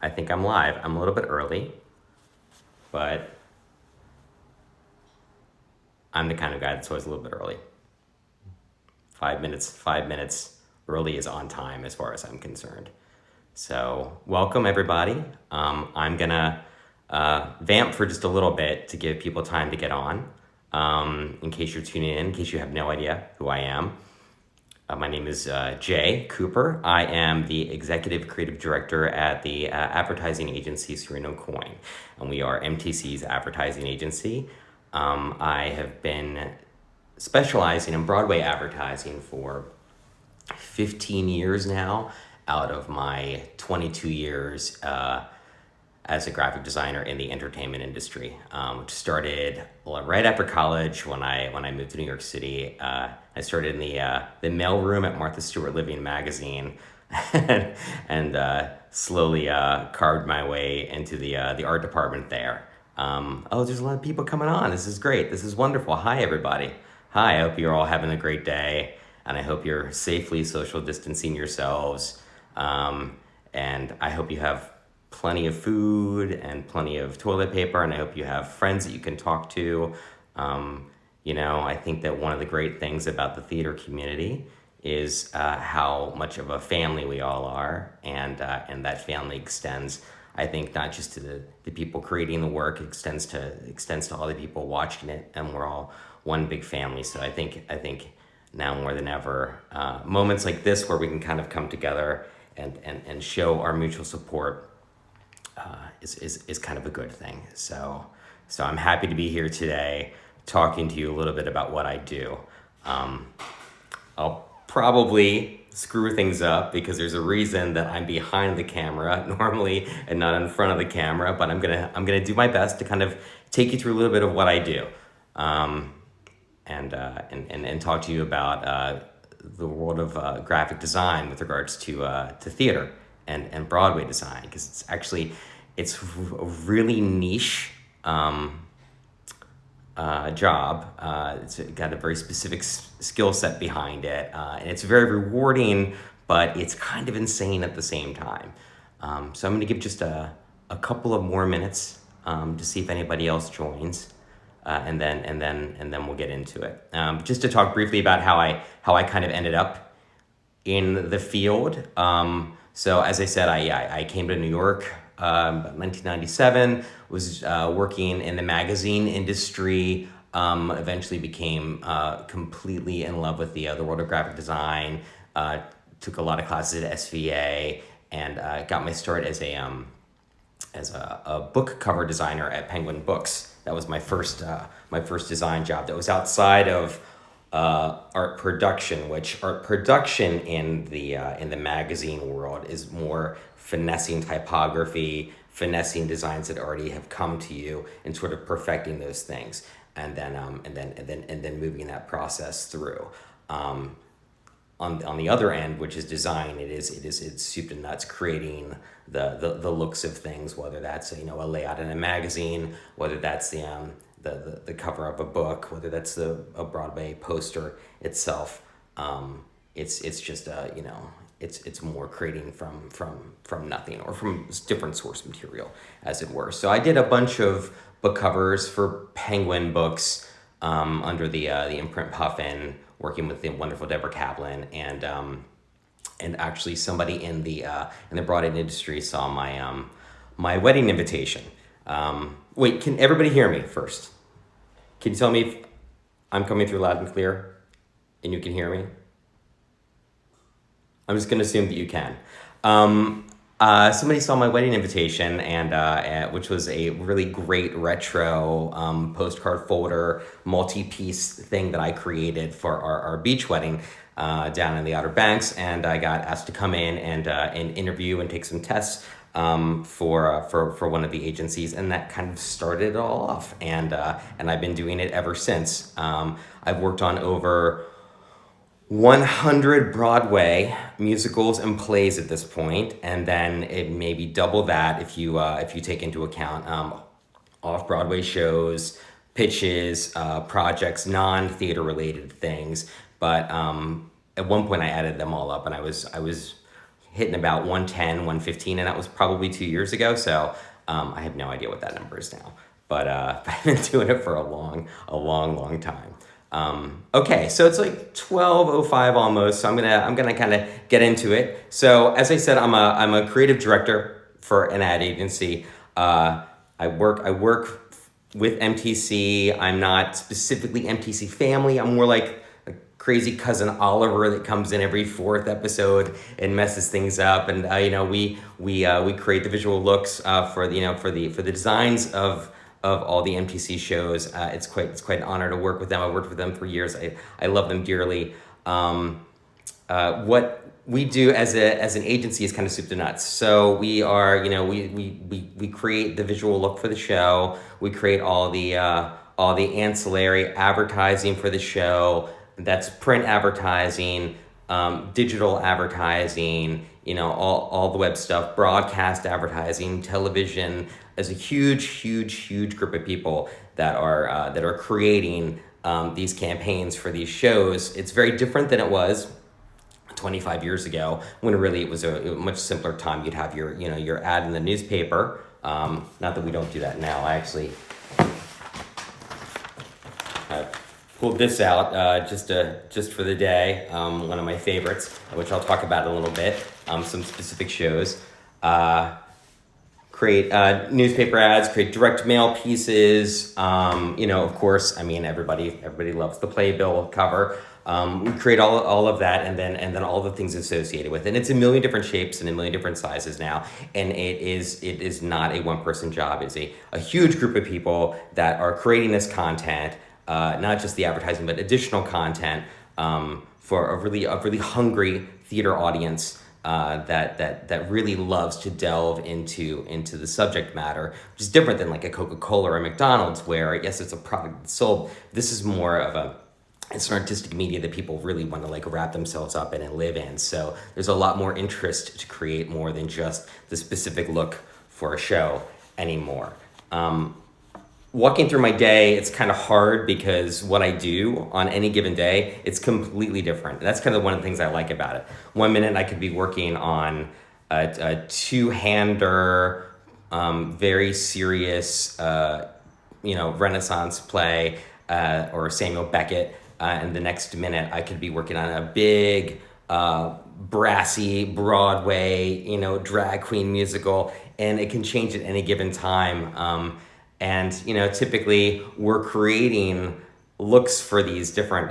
I think I'm live. I'm a little bit early, but I'm the kind of guy that's always a little bit early. 5 minutes early is on time as far as I'm concerned. So welcome everybody. I'm gonna vamp for just a little bit to give people time to get on. In case you're tuning in case you have no idea who I am. My name is Jay Cooper. I am the Executive Creative Director at the advertising agency Serino Coyne, and we are MTC's advertising agency. I have been specializing in Broadway advertising for 15 years now, out of my 22 years as a graphic designer in the entertainment industry, which started right after college when I moved to New York City. I started in the mailroom at Martha Stuart Living magazine, and slowly carved my way into the art department there. There's a lot of people coming on. This is great. This is wonderful. Hi, everybody. Hi, I hope you're all having a great day, and I hope you're safely social distancing yourselves. And I hope you have plenty of food and plenty of toilet paper, and I hope you have friends that you can talk to. I think that one of the great things about the theater community is how much of a family we all are, and that family extends, I think, not just to the people creating the work, it extends to all the people watching it, and we're all one big family. So I think now more than ever, moments like this where we can kind of come together and show our mutual support is kind of a good thing. So I'm happy to be here today, talking to you a little bit about what I do. I'll probably screw things up because there's a reason that I'm behind the camera normally and not in front of the camera, but I'm gonna do my best to kind of take you through a little bit of what I do, and talk to you about the world of graphic design with regards to theater and Broadway design, because it's a really niche job. It's got a very specific skill set behind it, and it's very rewarding, but it's kind of insane at the same time. So I'm going to give just a couple of more minutes to see if anybody else joins, and then we'll get into it. Just to talk briefly about how I kind of ended up in the field. So as I said, I came to New York about 1997, was working in the magazine industry, eventually became completely in love with the world of graphic design, took a lot of classes at SVA, and got my start as a book cover designer at Penguin Books. That was my first design job. That was outside of art production, which art production in the magazine world is more finessing typography, finessing designs that already have come to you, and sort of perfecting those things, and then moving that process through. On the other end, which is design, it's soup to nuts, creating the looks of things, whether that's a layout in a magazine, whether that's the cover of a book, whether that's a Broadway poster itself. It's just it's more creating from nothing, or from different source material, as it were. So I did a bunch of book covers for Penguin Books under the imprint Puffin, working with the wonderful Deborah Kaplan, and actually somebody in the Broadway industry saw my wedding invitation. Wait, can everybody hear me first? Can you tell me if I'm coming through loud and clear and you can hear me? I'm just going to assume that you can. Somebody saw my wedding invitation, and which was a really great retro postcard folder, multi-piece thing that I created for our beach wedding down in the Outer Banks, and I got asked to come in and interview and take some tests for one of the agencies, and that kind of started it all off, and I've been doing it ever since. I've worked on over 100 Broadway musicals and plays at this point, and then it maybe double that if you take into account off-Broadway shows, pitches, projects, non-theater related things. But at one point I added them all up, and I was hitting about 110, 115, and that was probably 2 years ago. So I have no idea what that number is now, but I've been doing it for a long time. Okay, so it's like 12:05 almost. So I'm gonna kind of get into it. So as I said, I'm a creative director for an ad agency. I work with MTC. I'm not specifically MTC family. I'm more like a crazy cousin Oliver that comes in every fourth episode and messes things up. And we create the visual looks for the designs of all the MTC shows. It's quite an honor to work with them. I worked with them for years. I love them dearly. What we do as an agency is kind of soup to nuts. So we are, we create the visual look for the show. We create all the ancillary advertising for the show. That's print advertising, digital advertising, all the web stuff, broadcast advertising, television. There's a huge group of people that are creating these campaigns for these shows. It's very different than it was 25 years ago, when really it was a much simpler time. You'd have your ad in the newspaper. Not that we don't do that now. I actually pulled this out just for the day. One of my favorites, which I'll talk about in a little bit. Some specific shows. Create newspaper ads, create direct mail pieces. Of course, everybody loves the playbill cover. We create all of that, and then all the things associated with it. And it's a million different shapes and a million different sizes now. And it is not a one-person job. It's a huge group of people that are creating this content, not just the advertising, but additional content for a really hungry theater audience that really loves to delve into the subject matter, which is different than like a Coca-Cola or a McDonald's, where yes, it's a product that's sold. This is more it's an artistic media that people really want to like wrap themselves up in and live in. So there's a lot more interest to create more than just the specific look for a show anymore. Walking through my day, it's kind of hard because what I do on any given day, it's completely different. That's kind of one of the things I like about it. One minute I could be working on a two-hander, very serious, Renaissance play or Samuel Beckett, and the next minute I could be working on a big, brassy Broadway, drag queen musical, and it can change at any given time. And typically we're creating looks for these different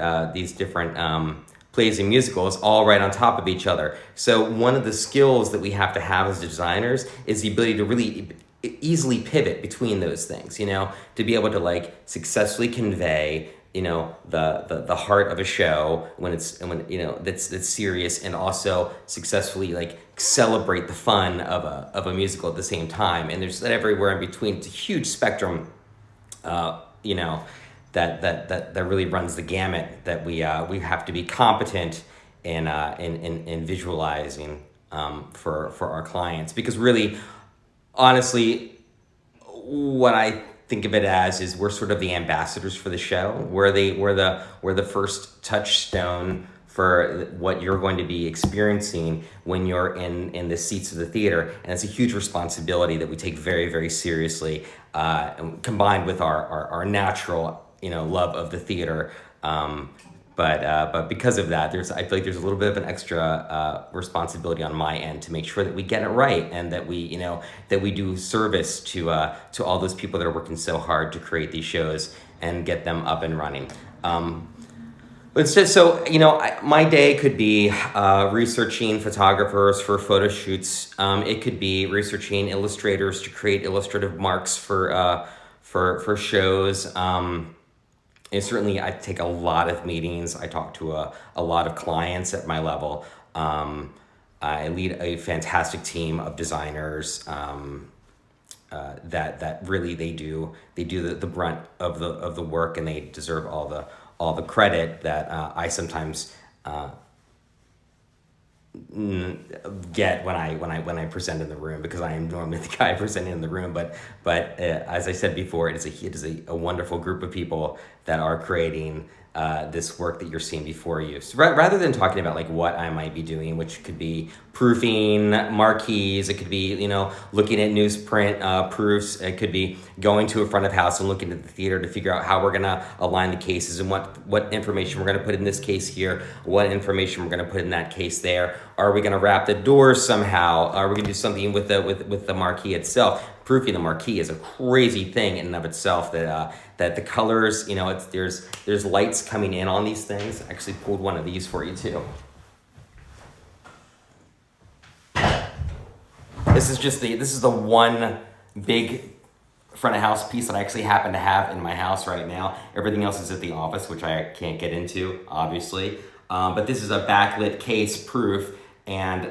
plays and musicals all right on top of each other. So one of the skills that we have to have as designers is the ability to really easily pivot between those things. To be able to like successfully convey the heart of a show that's serious, and also successfully like celebrate the fun of a musical at the same time. And there's that everywhere in between. It's a huge spectrum, that really runs the gamut, that we have to be competent in visualizing for our clients, because really, honestly, what I think of it as is we're sort of the ambassadors for the show. We're the first touchstone for what you're going to be experiencing when you're in the seats of the theater, and it's a huge responsibility that we take very, very seriously, combined with our natural love of the theater. But because of that, I feel like there's a little bit of an extra responsibility on my end to make sure that we get it right, and that we do service to all those people that are working so hard to create these shows and get them up and running. My day could be researching photographers for photo shoots. It could be researching illustrators to create illustrative marks for shows. Certainly, I take a lot of meetings. I talk to a lot of clients at my level. I lead a fantastic team of designers that really they do the brunt of the work, and they deserve all the credit that I sometimes get when I present in the room, because I am normally the guy presenting in the room. But as I said before, it is a wonderful group of people that are creating this work that you're seeing before you. So rather than talking about like what I might be doing, which could be proofing marquees, it could be, looking at newsprint proofs, it could be going to a front of house and looking at the theater to figure out how we're gonna align the cases and what information we're gonna put in this case here, what information we're gonna put in that case there. Are we gonna wrap the doors somehow? Are we gonna do something with the marquee itself? Proofing the marquee is a crazy thing in and of itself. That the colors, there's lights coming in on these things. I actually pulled one of these for you too. This is the one big front of house piece that I actually happen to have in my house right now. Everything else is at the office, which I can't get into, obviously. But this is a backlit case proof, and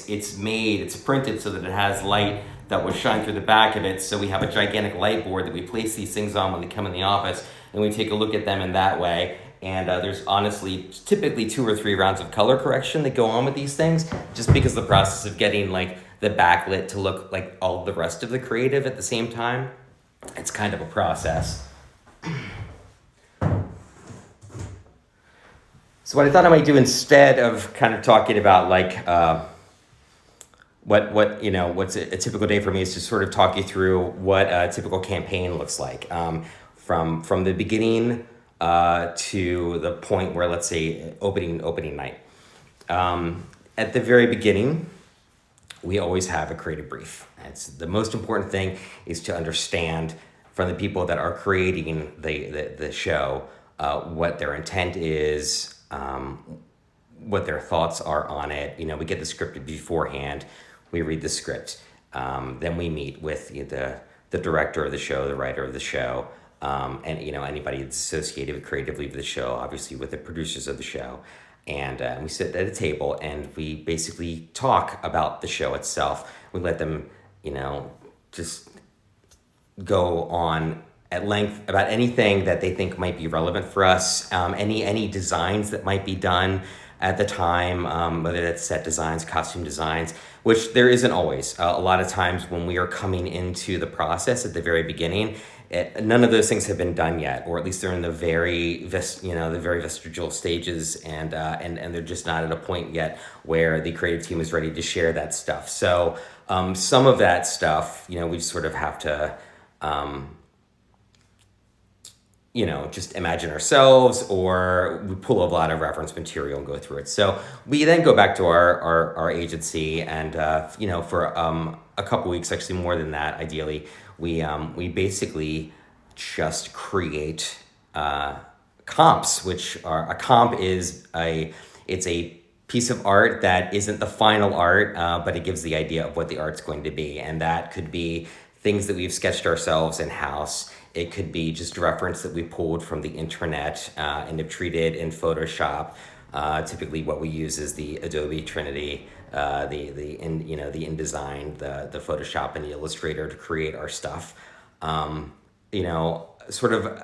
it's printed so that it has light that will shine through the back of it. So we have a gigantic light board that we place these things on when they come in the office, and we take a look at them in that way. And there's honestly typically 2 or 3 rounds of color correction that go on with these things, just because the process of getting like the backlit to look like all the rest of the creative at the same time, it's kind of a process. So what I thought I might do instead of kind of talking about like what's a typical day for me is to sort of talk you through what a typical campaign looks like, from the beginning to the point where, let's say, opening night. At the very beginning, we always have a creative brief. It's the most important thing is to understand from the people that are creating the show what their intent is, what their thoughts are on it. We get the script beforehand. We read the script. Then we meet with the director of the show, the writer of the show, and anybody that's associated creatively with the show, obviously with the producers of the show. And we sit at a table and we basically talk about the show itself. We let them, just go on at length about anything that they think might be relevant for us, any designs that might be done at the time, whether that's set designs, costume designs, which there isn't always. A lot of times when we are coming into the process at the very beginning, none of those things have been done yet, or at least they're in the very vestigial stages, and they're just not at a point yet where the creative team is ready to share that stuff. So some of that stuff, we sort of have to, just imagine ourselves, or we pull a lot of reference material and go through it. So we then go back to our agency, and for a couple weeks, actually more than that, ideally, we basically just create comps, which are a comp is it's a piece of art that isn't the final art, but it gives the idea of what the art's going to be, and that could be things that we've sketched ourselves in-house. It could be just reference that we pulled from the internet and have treated in Photoshop. Typically, what we use is the Adobe Trinity, the InDesign, the Photoshop, and the Illustrator to create our stuff. Sort of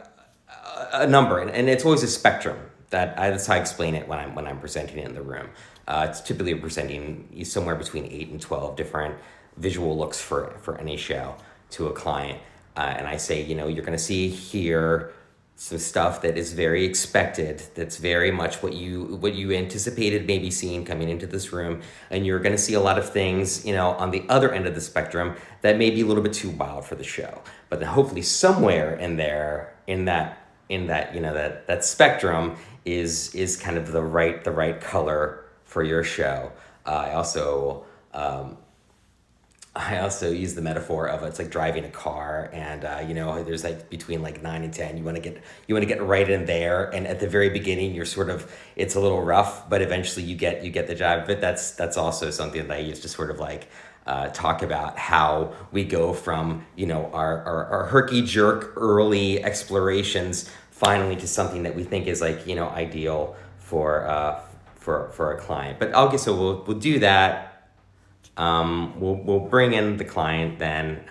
a number, and it's always a spectrum. That's how I explain it when I'm presenting it in the room. It's typically presenting somewhere between 8 and 12 different visual looks for any show to a client. And I say, you're going to see here some stuff that is very expected, that's very much what you anticipated maybe seeing coming into this room. And you're going to see a lot of things, on the other end of the spectrum that may be a little bit too wild for the show. But then hopefully somewhere in there, in that that spectrum is kind of the right color for your show. I also use the metaphor of it's like driving a car, and there's like between like 9 and 10, you want to get right in there, and at the very beginning it's a little rough, but eventually you get the job. But that's also something that I use to sort of like talk about how we go from our herky jerk early explorations finally to something that we think is like ideal for a client. But we'll do that. We'll bring in the client then,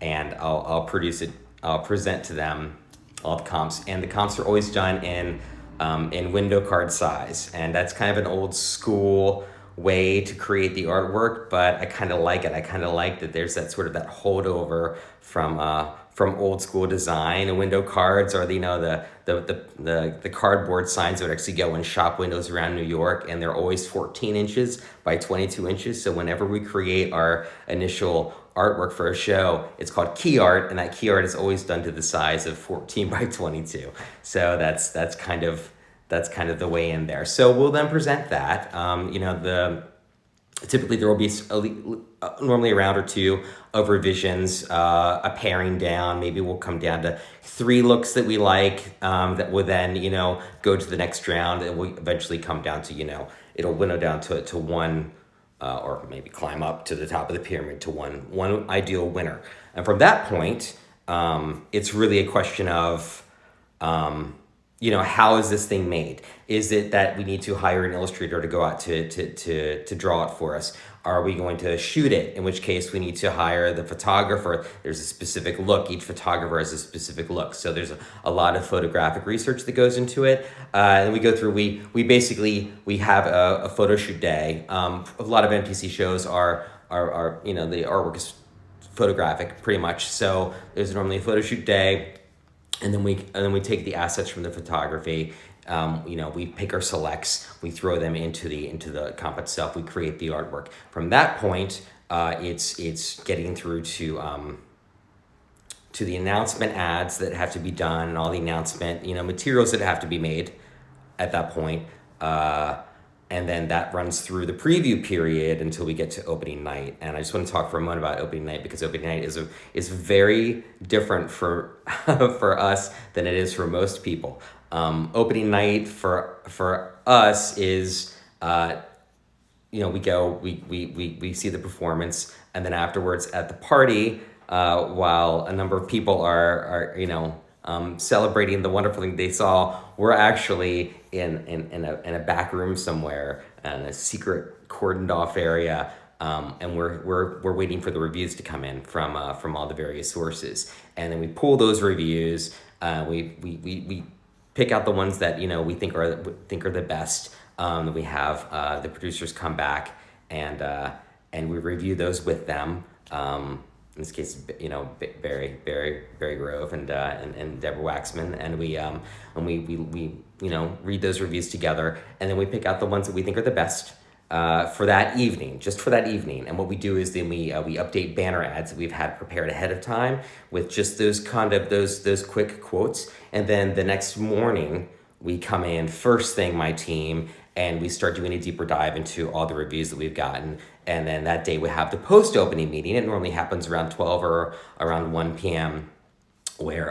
and I'll produce it. I'll present to them all the comps, and the comps are always done in window card size, and that's kind of an old school way to create the artwork, but I kind of like it. I kind of like that there's that sort of that holdover from from old school design. And window cards are the cardboard signs that would actually go in shop windows around New York, and they're always 14 inches by 22 inches. So whenever we create our initial artwork for a show, it's called key art, and that key art is always done to the size of 14 by 22. So that's kind of the way in there. So we'll then present that. Typically there will be normally a round or two of revisions, a paring down. Maybe we'll come down to 3 looks that we like, that will then, go to the next round, and we'll eventually come down to, it'll winnow down to one, or maybe climb up to the top of the pyramid to one ideal winner. And from that point, it's really a question of, how is this thing made? Is it that we need to hire an illustrator to go out to draw it for us? Are we going to shoot it? In which case we need to hire the photographer. There's a specific look. Each photographer has a specific look. So there's a lot of photographic research that goes into it. And we go through, we basically have a photo shoot day. A lot of NPC shows are the artwork is photographic pretty much. So there's normally a photo shoot day. And then we take the assets from the photography. We pick our selects, we throw them into the comp itself. We create the artwork. From that point, it's getting through to the announcement ads that have to be done, and all the announcement materials that have to be made at that point. And then that runs through the preview period until we get to opening night. And I just want to talk for a moment about opening night, because opening night is very different for for us than it is for most people. Opening night for us is we go, we see the performance, and then afterwards at the party, while a number of people are celebrating the wonderful thing they saw, we're actually in a back room somewhere, in a secret cordoned off area, and we're waiting for the reviews to come in from all the various sources, and then we pull those reviews. We pick out the ones that we think are the best. We have the producers come back and we review those with them. In this case, Barry Grove and Deborah Waxman, and we read those reviews together, and then we pick out the ones that we think are the best for that evening, just for that evening. And what we do is then we update banner ads that we've had prepared ahead of time with just those those quick quotes, and then the next morning we come in first thing, my team, and we start doing a deeper dive into all the reviews that we've gotten. And then that day we have the post-opening meeting. It normally happens around 12 or around 1 p.m. where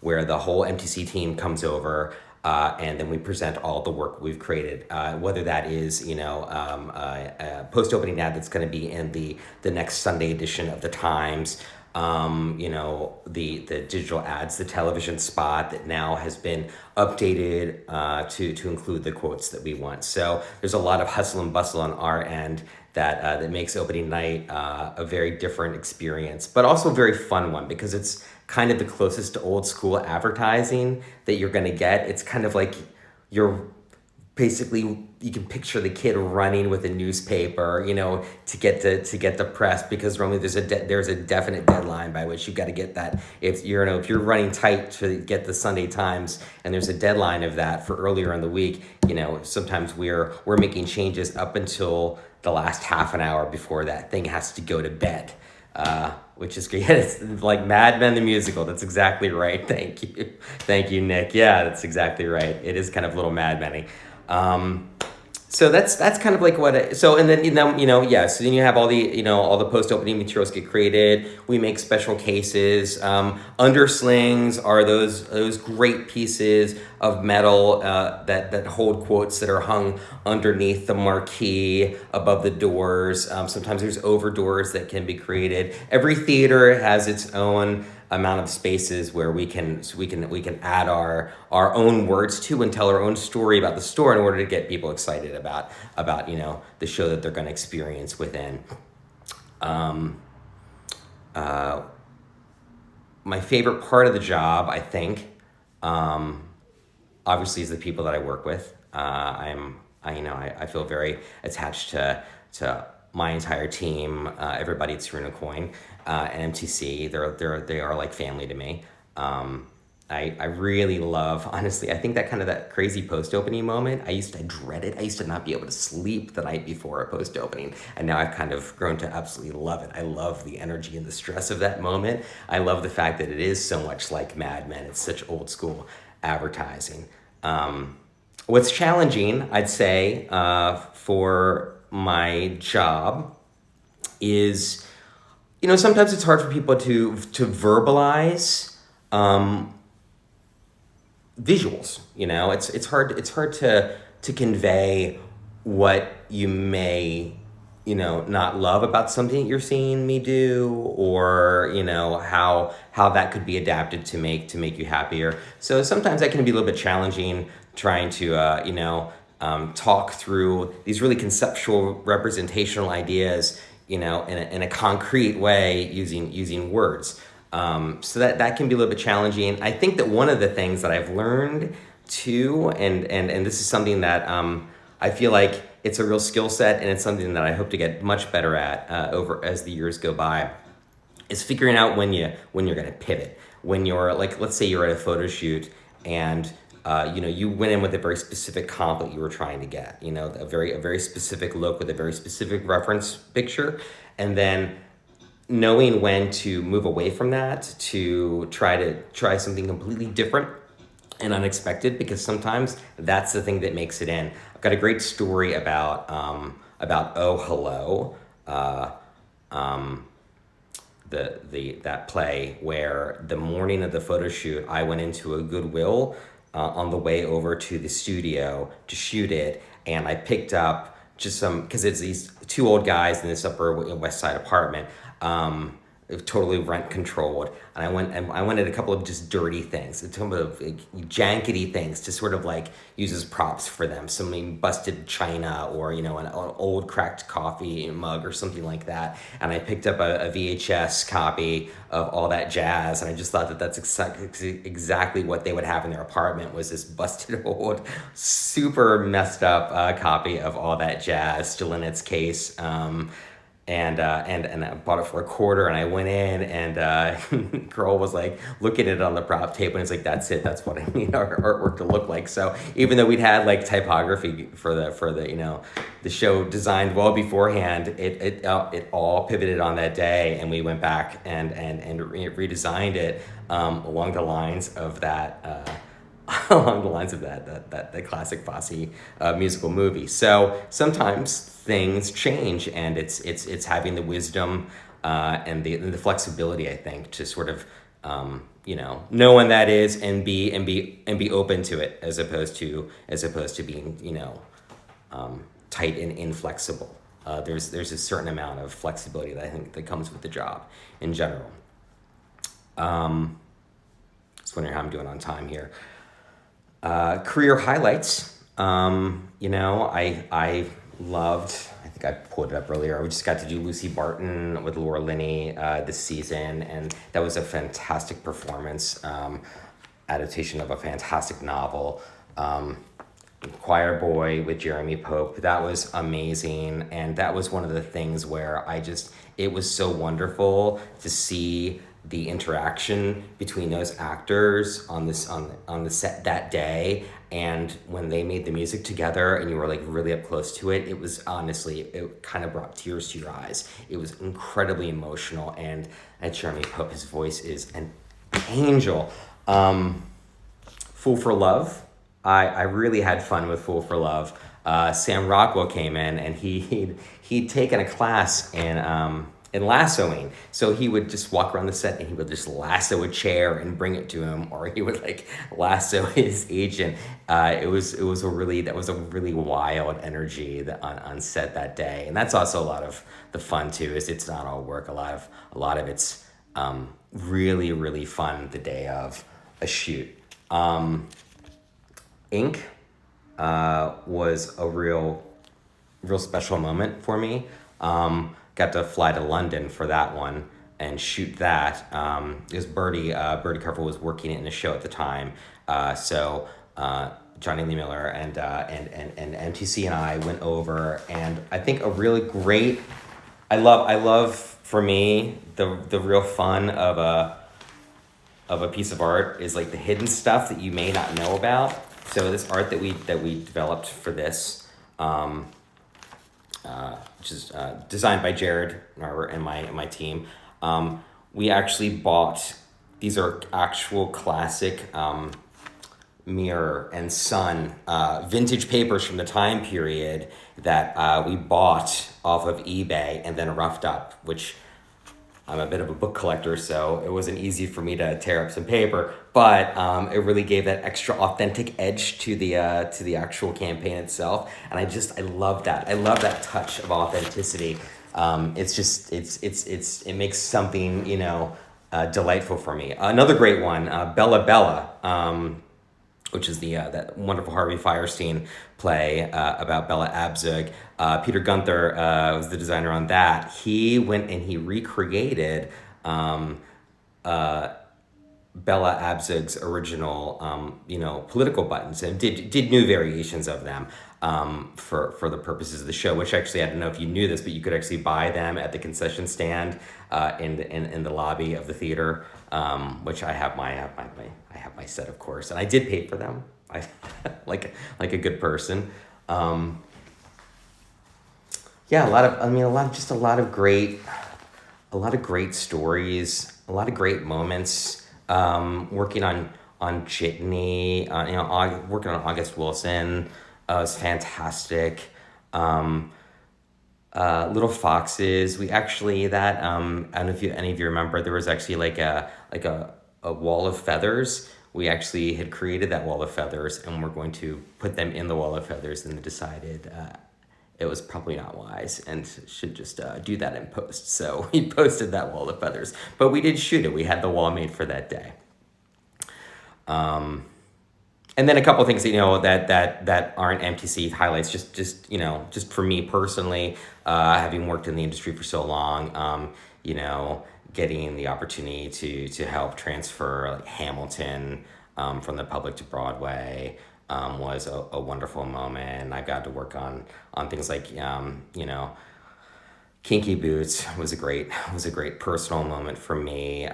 the whole MTC team comes over, and then we present all the work we've created, whether that is a post-opening ad that's going to be in the next Sunday edition of the Times, the digital ads, the television spot that now has been updated to include the quotes that we want. So there's a lot of hustle and bustle on our end that makes opening night a very different experience, but also a very fun one, because it's kind of the closest to old school advertising that you're going to get. It's kind of like basically, you can picture the kid running with a newspaper, to get the press, because normally there's a definite deadline by which you've got to get that. If you're running tight to get the Sunday Times, and there's a deadline of that for earlier in the week, sometimes we're making changes up until the last half an hour before that thing has to go to bed. Which is great. It's like Mad Men the musical. That's exactly right. Thank you, Nick. Yeah, that's exactly right. It is kind of a little Mad Men-y. So that's kind of like so then you have all the post-opening materials get created. We make special cases. Underslings are those great pieces of metal that hold quotes that are hung underneath the marquee above the doors. Sometimes there's over doors that can be created. Every theater has its own amount of spaces where we can add our own words to and tell our own story about the store in order to get people excited about the show that they're going to experience within. My favorite part of the job, I think, obviously, is the people that I work with. I feel very attached to my entire team, everybody at Serino Coyne and MTC. They are like family to me. I really love, honestly, I think that crazy post-opening moment, I dread it. I used to not be able to sleep the night before a post-opening, and now I've kind of grown to absolutely love it. I love the energy and the stress of that moment. I love the fact that it is so much like Mad Men. It's such old school advertising. What's challenging, I'd say, for my job is, sometimes it's hard for people to verbalize visuals. It's hard to convey what you may not love about something that you're seeing me do, or how that could be adapted to make you happier. So sometimes that can be a little bit challenging, trying to talk through these really conceptual representational ideas in a concrete way using words. So that can be a little bit challenging. I think that one of the things that I've learned too, and this is something that I feel like it's a real skill set, and it's something that I hope to get much better at over as the years go by, is figuring out when you're going to pivot. When you're like, let's say you're at a photo shoot and you went in with a very specific comp that you were trying to get, a very specific look with a very specific reference picture, and then knowing when to move away from that to try something completely different and unexpected, because sometimes that's the thing that makes it in. I've got a great story about Oh Hello, that play, where the morning of the photo shoot I went into a Goodwill on the way over to the studio to shoot it, and I picked up just because it's these two old guys in this Upper West Side apartment, totally rent controlled, and I wanted a couple of just dirty things, a couple of jankety things to sort of like use as props for them, some busted china, or an old cracked coffee mug or something like that. And I picked up a VHS copy of All That Jazz, and I just thought that that's exactly what they would have in their apartment, was this busted old, super messed up copy of All That Jazz, still in its case. And I bought it for $0.25, and I went in, and girl was like looking at it on the prop tape, and it's like, that's it, that's what I need our artwork to look like. So even though we'd had like typography for the show designed well beforehand, it all pivoted on that day, and we went back and redesigned it along the lines of that. Along the lines of that classic Fosse musical movie. So sometimes things change, and it's having the wisdom and the flexibility, I think, to sort of know when that is, and be open to it, as opposed to being tight and inflexible. There's a certain amount of flexibility that I think that comes with the job in general. Just wondering how I'm doing on time here. Career highlights. I loved, I think I pulled it up earlier, we just got to do Lucy Barton with Laura Linney this season, and that was a fantastic performance, adaptation of a fantastic novel. Choir Boy with Jeremy Pope, that was amazing, and that was one of the things where it was so wonderful to see the interaction between those actors on the set that day, and when they made the music together and you were like really up close to it, it was honestly, it kind of brought tears to your eyes. It was incredibly emotional, and Jeremy Pope, his voice is an angel. Fool for Love, I really had fun with Fool for Love. Sam Rockwell came in, and he'd taken a class in lassoing. So he would just walk around the set, and he would just lasso a chair and bring it to him, or he would like lasso his agent. That was a really wild energy on set that day. And that's also a lot of the fun too, is it's not all work. A lot of it's really, really fun the day of a shoot. Ink was a real special moment for me. Got to fly to London for that one and shoot that. It was Birdie Carver was working in the show at the time. So Johnny Lee Miller and MTC and I went over, and I think a really great. I love for me the real fun of a piece of art is like the hidden stuff that you may not know about. So this art that we developed for this, which is designed by Jared and my team. We actually bought, these are actual classic Mirror and Sun vintage papers from the time period that we bought off of eBay and then roughed up, which I'm a bit of a book collector, so it wasn't easy for me to tear up some paper, but it really gave that extra authentic edge to the actual campaign itself, and I love that. I love that touch of authenticity. It makes something delightful for me. Another great one, Bella Bella. Which is that wonderful Harvey Fierstein play about Bella Abzug. Peter Gunther was the designer on that. He went and he recreated Bella Abzug's original, political buttons and did new variations of them for the purposes of the show. Which actually, I don't know if you knew this, but you could actually buy them at the concession stand in the lobby of the theater. Which I have my set, of course, and I did pay for them. I like a good person. A lot of great stories, a lot of great moments. Working on Jitney, working on August Wilson, was fantastic. Little Foxes. We actually I don't know if any of you remember, there was actually like a wall of feathers. We actually had created that wall of feathers, and we're going to put them in the wall of feathers, and decided it was probably not wise and should just do that in post. So we posted that wall of feathers, but we did shoot it. We had the wall made for that day. And then a couple of things, that aren't MTC highlights, just for me personally, having worked in the industry for so long, getting the opportunity to help transfer like Hamilton from the public to Broadway was a wonderful moment. I got to work on things like, Kinky Boots was a great personal moment for me.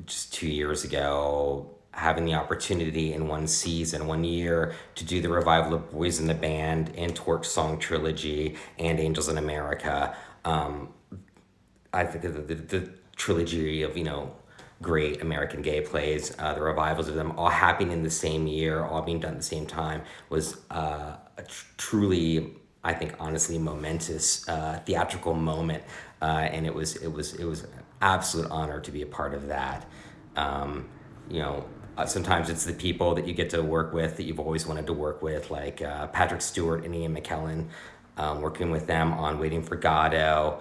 Just 2 years ago, having the opportunity in one year, to do the revival of Boys in the Band and Torch Song Trilogy and Angels in America. I think the trilogy of, great American gay plays, the revivals of them all happening in the same year, all being done at the same time, was a truly, I think, honestly momentous theatrical moment. And it was an absolute honor to be a part of that. Sometimes it's the people that you get to work with that you've always wanted to work with, like Patrick Stewart and Ian Mckellen, working with them on Waiting for Godot.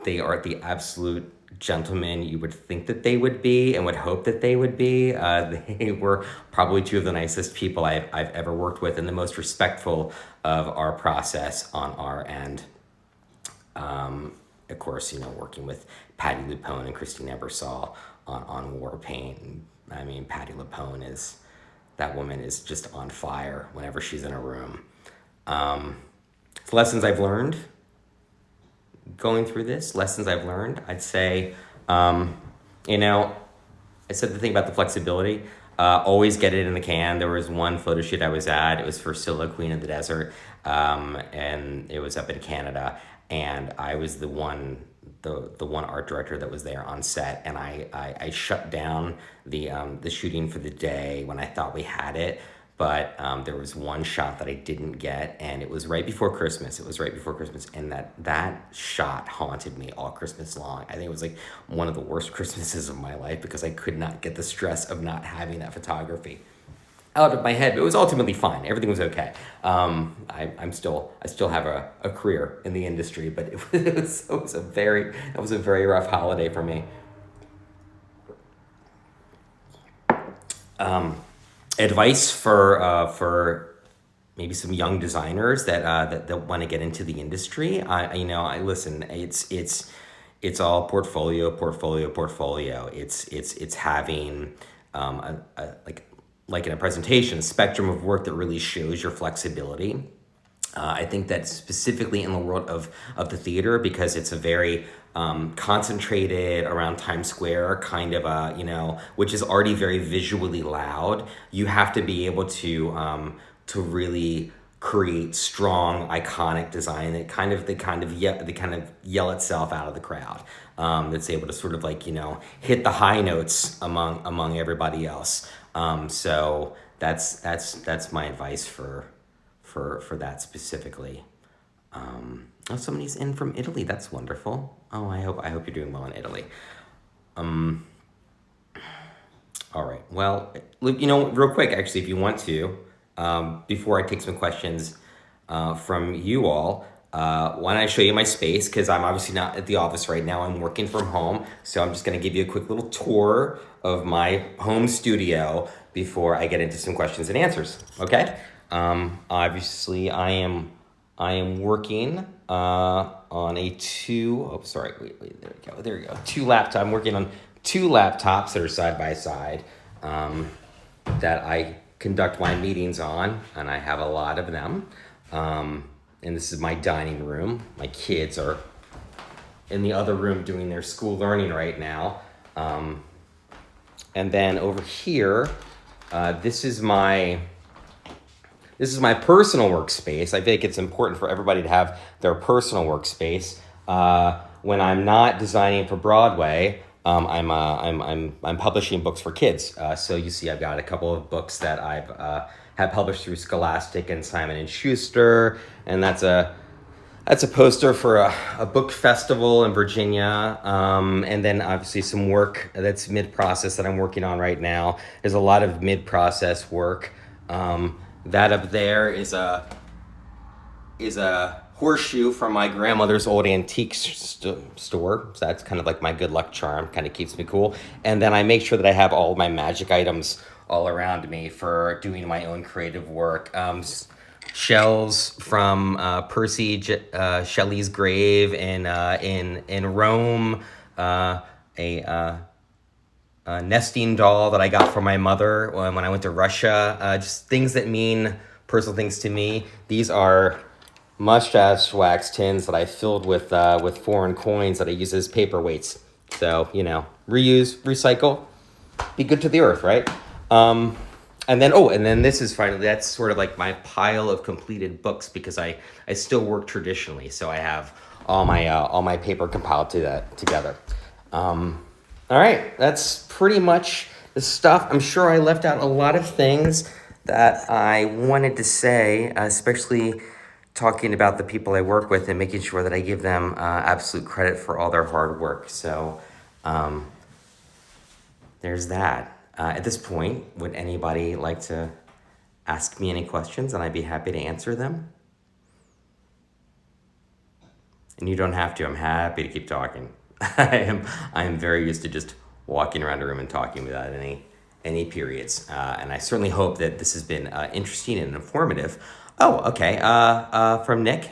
They are the absolute gentlemen you would think that they would be and would hope that they would be. They were probably two of the nicest people I've ever worked with, and the most respectful of our process on our end. Of course, working with Patti LuPone and Christine Ebersol on War Paint. I mean, Patti LuPone that woman is just on fire whenever she's in a room. Lessons I've learned going through this, I'd say, I said the thing about the flexibility, always get it in the can. There was one photo shoot I was at, it was for Scylla, Queen of the Desert, and it was up in Canada, and I was the one art director that was there on set, and I shut down the shooting for the day when I thought we had it, but there was one shot that I didn't get, and it was right before Christmas. And that shot haunted me all Christmas long. I think it was like one of the worst Christmases of my life because I could not get the stress of not having that photography out of my head. But it was ultimately fine. Everything was okay. I still have a career in the industry, but it was a very rough holiday for me. Advice for maybe some young designers that want to get into the industry. I listen. It's all portfolio. It's having like like in a presentation, a spectrum of work that really shows your flexibility. I think that specifically in the world of the theater, because it's a very concentrated around Times Square kind of a, which is already very visually loud, you have to be able to really create strong, iconic design that kind of yell itself out of the crowd. That's able to sort of like, hit the high notes among everybody else. So that's my advice for that specifically. Oh, somebody's in from Italy. That's wonderful. Oh, I hope you're doing well in Italy. All right. Well, look, real quick, actually, if you want to, before I take some questions from you all, why don't I show you my space? Because I'm obviously not at the office right now. I'm working from home. So I'm just going to give you a quick little tour of my home studio before I get into some questions and answers. Okay? Obviously, I am working on a there we go. I'm working on two laptops that are side by side that I conduct my meetings on, and I have a lot of them. And this is my dining room. My kids are in the other room doing their school learning right now. And then over here, this is my personal workspace. I think it's important for everybody to have their personal workspace. When I'm not designing for Broadway, I'm publishing books for kids. So you see, I've got a couple of books that I've had published through Scholastic and Simon and Schuster, and that's a poster for a book festival in Virginia, and then obviously some work that's mid-process that I'm working on right now. There's a lot of mid-process work. That up there is a horseshoe from my grandmother's old antique store. So that's kind of like my good luck charm, kind of keeps me cool. And then I make sure that I have all my magic items all around me for doing my own creative work. Shells from Percy Shelley's grave in Rome, a nesting doll that I got from my mother when I went to Russia. Just things that mean personal things to me. These are mustache wax tins that I filled with foreign coins that I use as paperweights. So, reuse, recycle, be good to the earth, right? And then this is finally, that's sort of like my pile of completed books, because I still work traditionally. So I have all my paper compiled together. All right, that's pretty much the stuff. I'm sure I left out a lot of things that I wanted to say, especially talking about the people I work with and making sure that I give them absolute credit for all their hard work. So there's that. At this point, would anybody like to ask me any questions, and I'd be happy to answer them? And you don't have to. I'm happy to keep talking. I am very used to just walking around a room and talking without any periods. And I certainly hope that this has been interesting and informative. Oh, okay. From Nick.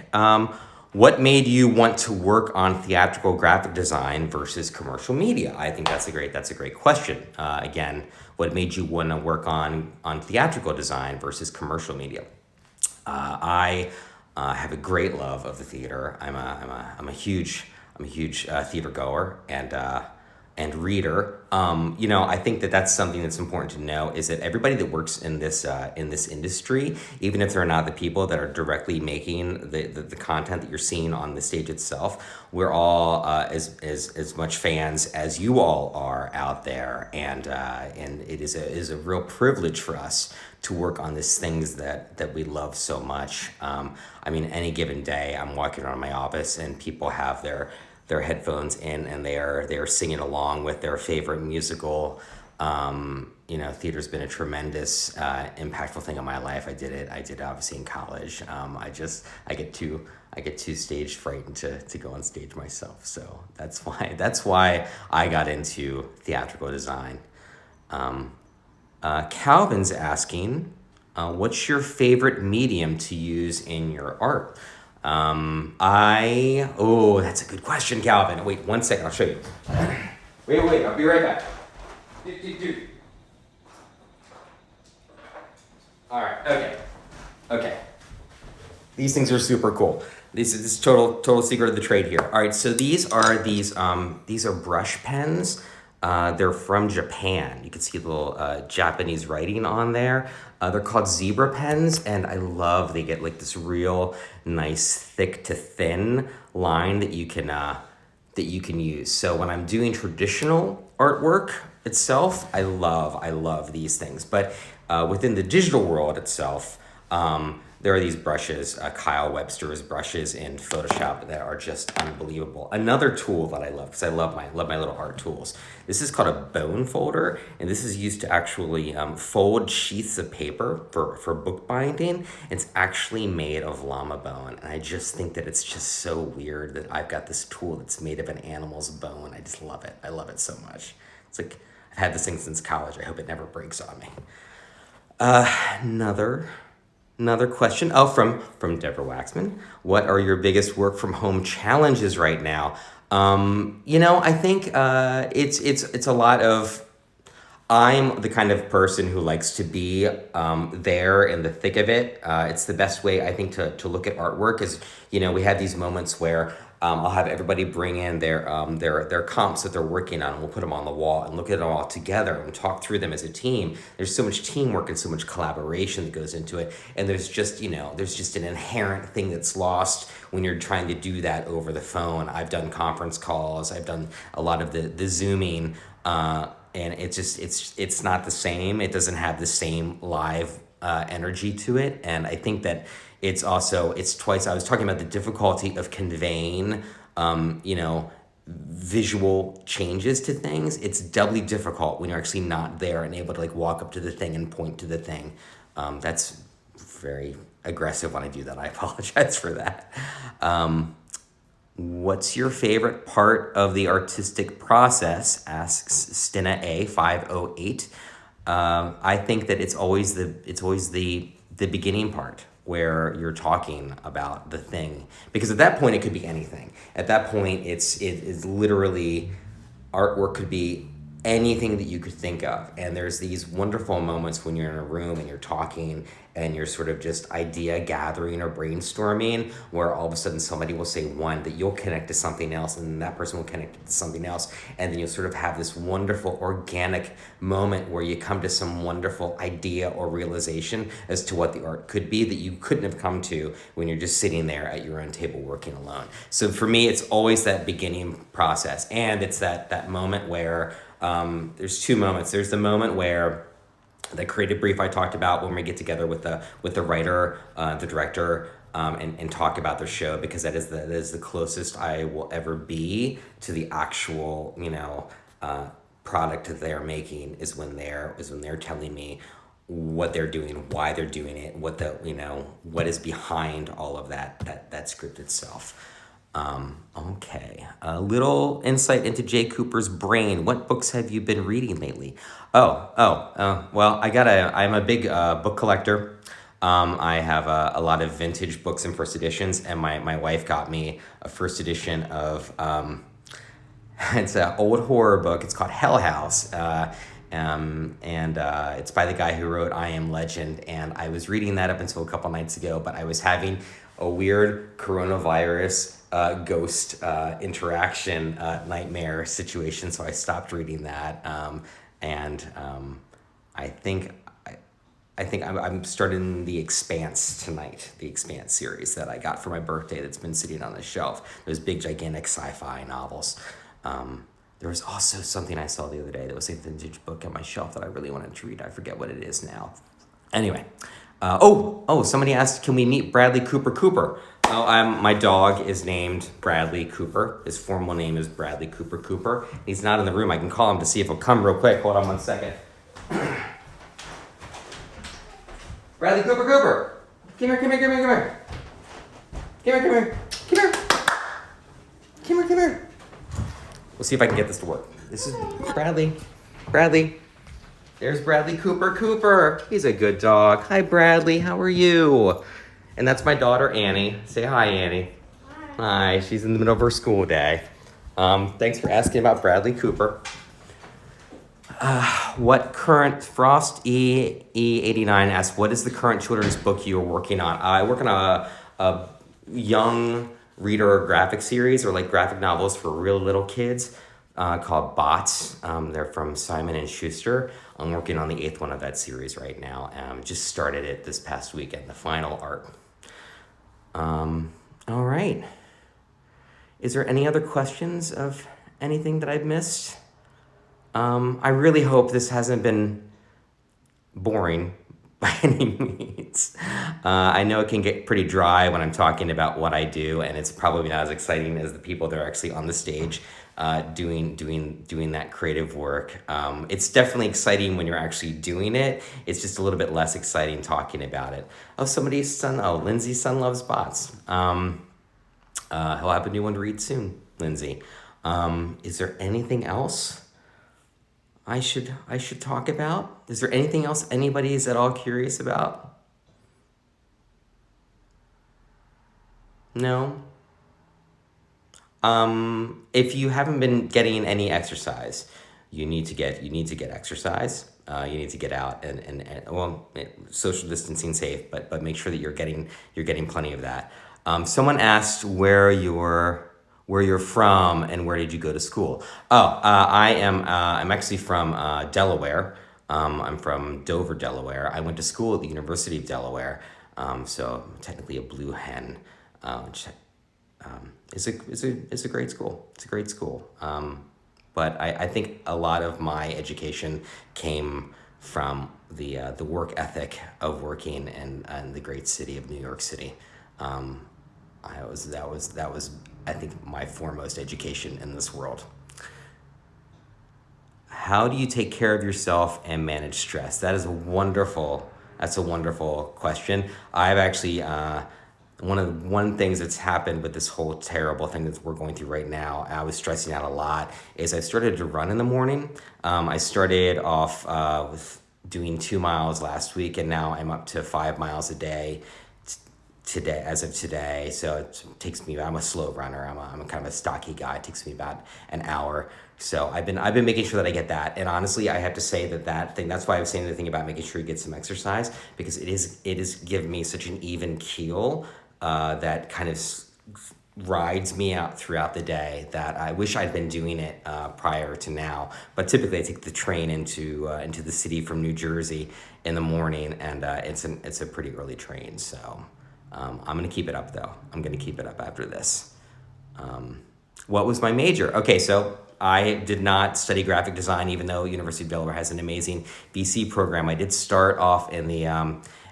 What made you want to work on theatrical graphic design versus commercial media? I think that's a great question. Again, what made you want to work on theatrical design versus commercial media? I have a great love of the theater. I'm a huge theater goer and reader. I think that that's something that's important to know, is that everybody that works in this industry, even if they're not the people that are directly making the content that you're seeing on the stage itself, we're all as much fans as you all are out there, and it is a real privilege for us to work on these things that we love so much. Any given day, I'm walking around my office and people have their headphones in, and they are singing along with their favorite musical. Theater's been a tremendous, impactful thing in my life. I did it obviously in college. I get too stage frightened to go on stage myself. So that's why I got into theatrical design. Calvin's asking, what's your favorite medium to use in your art? That's a good question, Calvin. Wait 1 second, I'll show you. Wait, I'll be right back. Dude. All right, okay. These things are super cool. This is total secret of the trade here. All right, so these are brush pens. They're from Japan. You can see a little Japanese writing on there. They're called zebra pens, and I love they get like this real nice thick to thin line that you can use. So when I'm doing traditional artwork itself, I love these things. But within the digital world itself, there are these brushes, Kyle Webster's brushes in Photoshop that are just unbelievable. Another tool that I love, because I love my little art tools. This is called a bone folder, and this is used to actually fold sheaths of paper for bookbinding. It's actually made of llama bone, and I just think that it's just so weird that I've got this tool that's made of an animal's bone. I just love it. I love it so much. It's like, I've had this thing since college. I hope it never breaks on me. Another question. Oh, from Deborah Waxman. What are your biggest work from home challenges right now? I think it's a lot of. I'm the kind of person who likes to be there in the thick of it. It's the best way, I think, to look at artwork is, we have these moments where I'll have everybody bring in their comps that they're working on, and we'll put them on the wall and look at them all together and talk through them as a team. There's so much teamwork and so much collaboration that goes into it, and there's just an inherent thing that's lost when you're trying to do that over the phone. I've done conference calls, I've done a lot of the Zooming, and it's not the same. It doesn't have the same live energy to it, and I think that it's twice. I was talking about the difficulty of conveying, visual changes to things. It's doubly difficult when you're actually not there and able to like walk up to the thing and point to the thing. That's very aggressive when I do that. I apologize for that. What's your favorite part of the artistic process? Asks Stina A508. I think that it's always the beginning part where you're talking about the thing, because at that point it could be anything. At that point it is literally, artwork could be anything that you could think of, and there's these wonderful moments when you're in a room and you're talking and you're sort of just idea gathering or brainstorming, where all of a sudden somebody will say one that you'll connect to something else, and then that person will connect to something else, and then you'll sort of have this wonderful organic moment where you come to some wonderful idea or realization as to what the art could be that you couldn't have come to when you're just sitting there at your own table working alone. So for me, it's always that beginning process, and it's that moment where there's two moments. There's the moment where the creative brief I talked about, when we get together with the writer, the director, and talk about their show, because that is the closest I will ever be to the actual product that they're making, is when they're telling me what they're doing, why they're doing it, what is behind all of that script itself. Okay. A little insight into Jay Cooper's brain. What books have you been reading lately? Well, I'm a big book collector. I have a lot of vintage books and first editions, and my wife got me a first edition of, it's an old horror book. It's called Hell House. And it's by the guy who wrote I Am Legend. And I was reading that up until a couple nights ago, but I was having a weird coronavirus ghost interaction nightmare situation, so I stopped reading that. I think I'm starting The Expanse tonight, the Expanse series that I got for my birthday that's been sitting on the shelf. Those big, gigantic sci-fi novels. There was also something I saw the other day that was a vintage book on my shelf that I really wanted to read. I forget what it is now. Anyway. Somebody asked, can we meet Bradley Cooper? My dog is named Bradley Cooper. His formal name is Bradley Cooper. He's not in the room. I can call him to see if he'll come real quick. Hold on 1 second. Bradley Cooper. Come here. Come here. We'll see if I can get this to work. This is Bradley. There's Bradley Cooper. He's a good dog. Hi, Bradley. How are you? And that's my daughter, Annie. Say hi, Annie. Hi. She's in the middle of her school day. Thanks for asking about Bradley Cooper. What current Frost E89 asks, what is the current children's book you are working on? I work on a young reader graphic series, or like graphic novels for real little kids, called Bots. They're from Simon and Schuster. I'm working on the 8th one of that series right now. Just started it this past weekend, the final art. All right. Is there any other questions of anything that I've missed? I really hope this hasn't been boring by any means. I know it can get pretty dry when I'm talking about what I do, and it's probably not as exciting as the people that are actually on the stage doing that creative work. It's definitely exciting when you're actually doing it. It's just a little bit less exciting talking about it. Lindsay's son loves bots. He'll have a new one to read soon, Lindsay. Is there anything else I should talk about? Is there anything else anybody is at all curious about? No? If you haven't been getting any exercise, you need to get exercise. You need to get out and social distancing safe, but make sure that you're getting plenty of that. Someone asked where you're from and where did you go to school? I'm actually from Delaware. I'm from Dover, Delaware. I went to school at the University of Delaware, so I'm technically a blue hen, which is a great school. It's a great school. But I think a lot of my education came from the work ethic of working in the great city of New York City. That was I think my foremost education in this world. How do you take care of yourself and manage stress? That's a wonderful question. I've actually one things that's happened with this whole terrible thing that we're going through right now, I was stressing out a lot, is I started to run in the morning. I started off with doing 2 miles last week, and now I'm up to 5 miles a day as of today. So it takes me, I'm a slow runner. I'm a kind of a stocky guy. It takes me about an hour. So I've been making sure that I get that. And honestly, I have to say that thing, that's why I was saying the thing about making sure you get some exercise, because it is given me such an even keel that kind of rides me out throughout the day, that I wish I'd been doing it prior to now. But typically I take the train into the city from New Jersey in the morning, and it's a pretty early train. So I'm going to keep it up, though. I'm going to keep it up after this. What was my major? Okay, so I did not study graphic design, even though University of Delaware has an amazing VC program. I did start off in the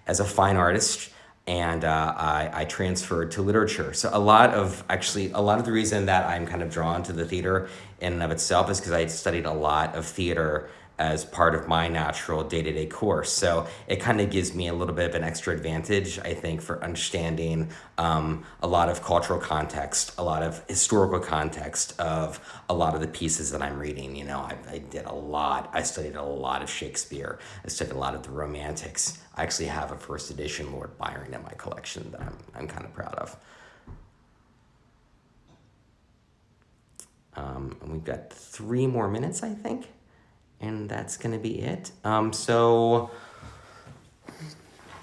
as a fine artist, and I transferred to literature. So a lot of the reason that I'm kind of drawn to the theater in and of itself is because I studied a lot of theater as part of my natural day-to-day course. So it kind of gives me a little bit of an extra advantage, I think, for understanding a lot of cultural context, a lot of historical context of a lot of the pieces that I'm reading. You know, I studied a lot of Shakespeare. I studied a lot of the Romantics. I actually have a first edition Lord Byron in my collection that I'm kind of proud of. And we've got 3 more minutes, I think. And that's going to be it. So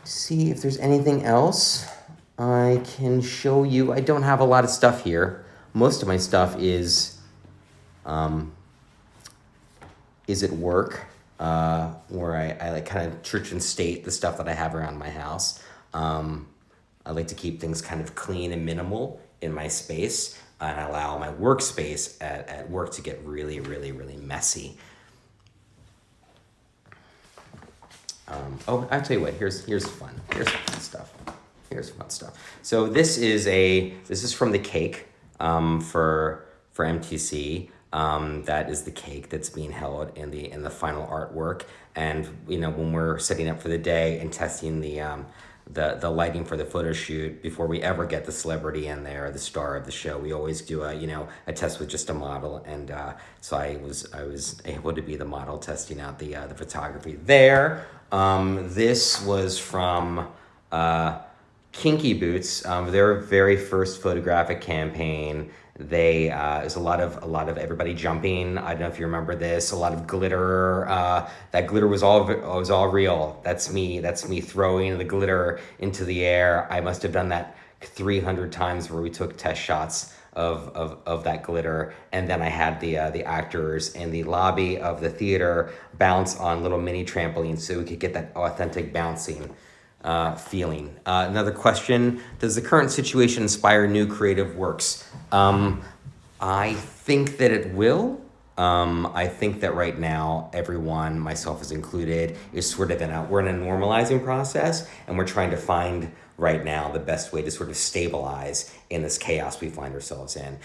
see if there's anything else I can show you. I don't have a lot of stuff here. Most of my stuff is at work, where I like kind of church and state the stuff that I have around my house. I like to keep things kind of clean and minimal in my space, and allow my workspace at work to get really, really, really messy. I'll tell you what, here's fun stuff. So this is from the cake, for MTC. That is the cake that's being held in the final artwork. And, you know, when we're setting up for the day and testing the lighting for the photo shoot, before we ever get the celebrity in there, the star of the show, we always do a test with just a model. And so I was able to be the model testing out the photography there. This was from Kinky Boots, their very first photographic campaign There's a lot of everybody jumping. I don't know if you remember this. A lot of glitter. That glitter was all real. That's me. That's me throwing the glitter into the air. I must have done that 300 times where we took test shots of that glitter, and then I had the actors in the lobby of the theater bounce on little mini trampolines so we could get that authentic bouncing feeling. Another question: does the current situation inspire new creative works? I think that it will. I think that right now, everyone, myself as included, is sort of we're in a normalizing process, and we're trying to find right now the best way to sort of stabilize in this chaos we find ourselves in.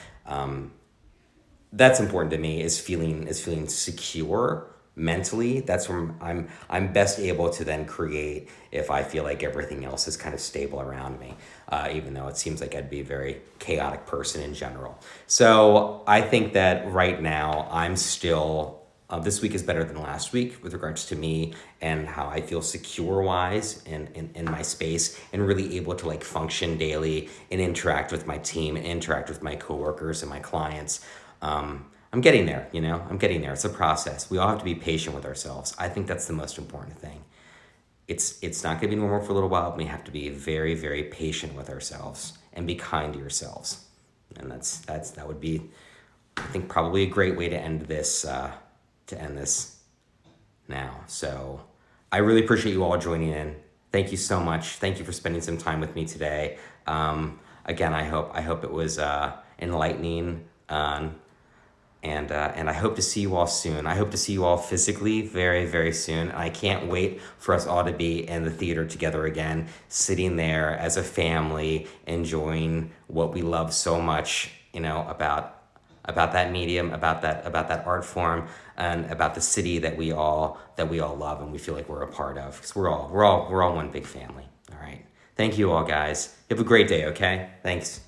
That's important to me, is feeling secure mentally. That's where I'm best able to then create if I feel like everything else is kind of stable around me, even though it seems like I'd be a very chaotic person in general. So I think that right now I'm still, this week is better than last week with regards to me and how I feel secure wise in my space, and really able to like function daily and interact with my team and interact with my coworkers and my clients. I'm getting there, I'm getting there. It's a process. We all have to be patient with ourselves. I think that's the most important thing. It's not going to be normal for a little while. We have to be very, very patient with ourselves and be kind to yourselves. And that would be, I think, probably a great way to end this now. So I really appreciate you all joining in. Thank you so much. Thank you for spending some time with me today. Again, I hope it was enlightening. And I hope to see you all soon. I hope to see you all physically very, very soon. I can't wait for us all to be in the theater together again, sitting there as a family, enjoying what we love so much, about that medium, about that art form, and about the city that we all love and we feel like we're a part of. Because we're all one big family. All right. Thank you all, guys. Have a great day. Okay. Thanks.